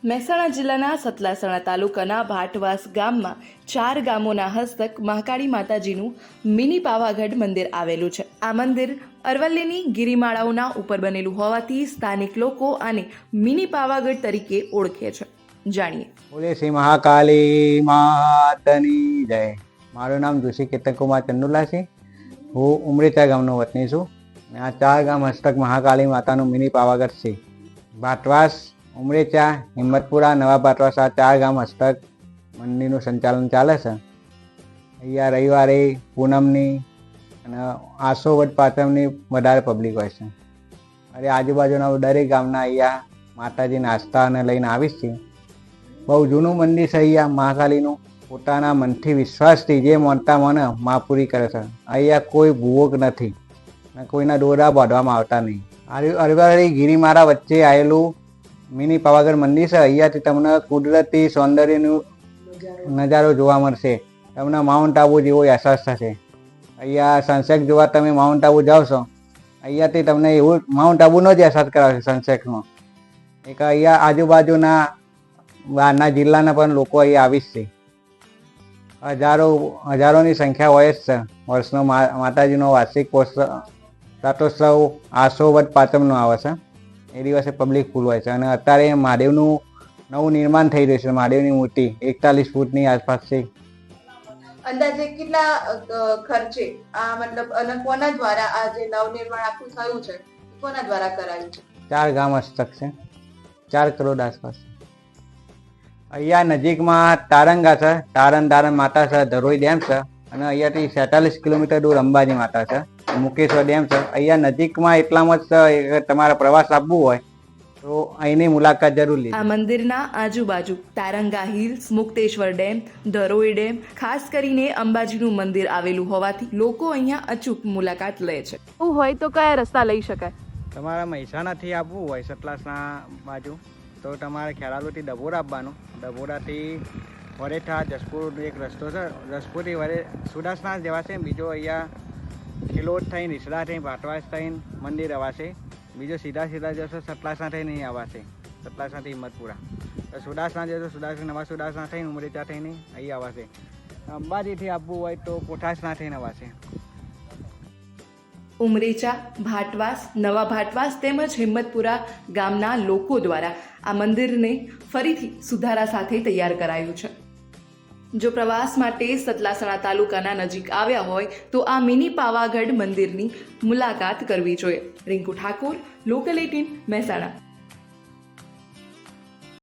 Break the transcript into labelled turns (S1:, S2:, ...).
S1: મહેસાણા જિલ્લાના સતલાસણા તાલુકાના ભાટવાસ ગામમાં 4 ગામોના હસ્તક મહાકાળી માતાજીનું મિની પાવાગઢ મંદિર આવેલું છે. આ મંદિર અરવલ્લીની ગિરિમાળાઓના ઉપર બનેલું હોવાથી સ્થાનિક લોકો આને મિની પાવાગઢ તરીકે ઓળખે છે. જાણીએ.
S2: બોલે શ્રી મહાકાળી માતની જય. મારું નામ જોશી કેતનકુમાર ચંદુલા છે. હું ઉમરેચા ગામનો વતની છું. આ 4 ગામ હસ્તક મહાકાળી માતાનું મિની પાવાગઢ છે. ભાટવાસ, ઉમરેચા, હિંમતપુરા, નવા ભાટવાસ આ 4 ગામ હસ્તક મંદિરનું સંચાલન ચાલે છે. અહીંયા રવિવારે પૂનમની અને આસો વદ પાંચમની વધારે પબ્લિક હોય છે. અરે આજુબાજુના દરેક ગામના અહીંયા માતાજી નાસ્તા અને લઈને આવીશ છે. બહુ જૂનું મંદિર છે. અહીંયા મહાકાળીનું પોતાના મનથી વિશ્વાસથી જે માનતા મને મા પૂરી કરે છે. અહીંયા કોઈ ભૂવોક નથી અને કોઈના દોરા બાંધવામાં આવતા નહીં. અરવલ્લી ગિરિમાળા વચ્ચે આવેલું મિની પાવાગઢ મંદિર છે. અહીંયાથી તમને કુદરતી સૌંદર્યનું નજારો જોવા મળશે. તમને માઉન્ટ આબુ જેવો અહેસાસ થશે. અહીંયા સનસેટ જોવા તમે માઉન્ટ આબુ જાઓ છો, અહીંયાથી તમને એવું માઉન્ટ આબુનો જ અહેસાસ કરાવશે સનસેટનો. એક અહીંયા આજુબાજુના બહારના જિલ્લાના પણ લોકો અહીંયા આવીશ છે. હજારોની સંખ્યા હોય જ છે. વર્ષનો માતાજીનો વાર્ષિક રાતોત્સવ આસો વદ પાંચમનો આવે છે. એ દિવસે પબ્લિક ફૂલ હોય છે. અને અત્યારે મહાદેવનું નવું નિર્માણ થઈ રહ્યું છે. મહાદેવની મૂર્તિ 41 ફૂટની આસપાસ છે.
S3: અંદાજે કેટલા ખર્ચે આ મતલબ અને કોના દ્વારા આ જે નવનિર્માણ આખું થયું છે કોના દ્વારા કરાયું છે?
S2: 4 ગામ હસ્તક છે. 4 કરોડ આસપાસ. અહીંયા નજીકમાં તારંગા છે, તારણ માતા છે, ધરોઈ ડેમ છે અને અહીંયાથી 47 કિલોમીટર દૂર અંબાજી માતા છે, મુકેશ્વર ડેમ છે. અહીંયા નજીકમાં એટલામાં જ તમારે પ્રવાસ આપવું હોય તો અહીંની મુલાકાત જરૂર લેવી.
S1: આ મંદિરના આજુબાજુ Taranga hills, Mukteshwar dam, Dharoi dam, ખાસ કરીને અંબાજીનું મંદિર આવેલું હોવાથી લોકો અહીંયા અચૂક મુલાકાત લે છે.
S3: એવું હોય તો કયા રસ્તા લઈ શકાય?
S2: તમારે મહેસાણાથી આવવું હોય સતલાસના બાજુ તો તમારે ખેરાલુથી ડભોરા આવવાનું. ડભોરાથી વરેઠા જસપુર એક રસ્તો છે. જસપુરથી સુદાસના જવાશે. બીજો અહીંયા ખિલોડ થઈને રીસડા થઈને ભાટવાસ થઈને મંદિર આવાશે. બીજો સીધા જશો સતલાસના થઈને અહીં આવાશે. સતલાસનાથી હિંમતપુરા. સુદાસના જશો સુદાસ નવા સુદાસના થઈને ઉમરેચા થઈને અહીં આવાશે. અંબાજીથી આવવું હોય તો કોઠાસના થઈને આવાશે.
S1: ઉમરેચા, ભાટવાસ, નવા ભાટવાસ તેમજ હિંમતપુરા ગામના લોકો દ્વારા આ મંદિરને ફરીથી સુધારા સાથે તૈયાર કરાયું છે. જો પ્રવાસ માટે સતલાસણા તાલુકાના નજીક આવ્યા હોય તો આ મિની પાવાગઢ મંદિરની મુલાકાત કરવી જોઈએ. રિંકુ ઠાકોર, લોકલ 18, મહેસાણા.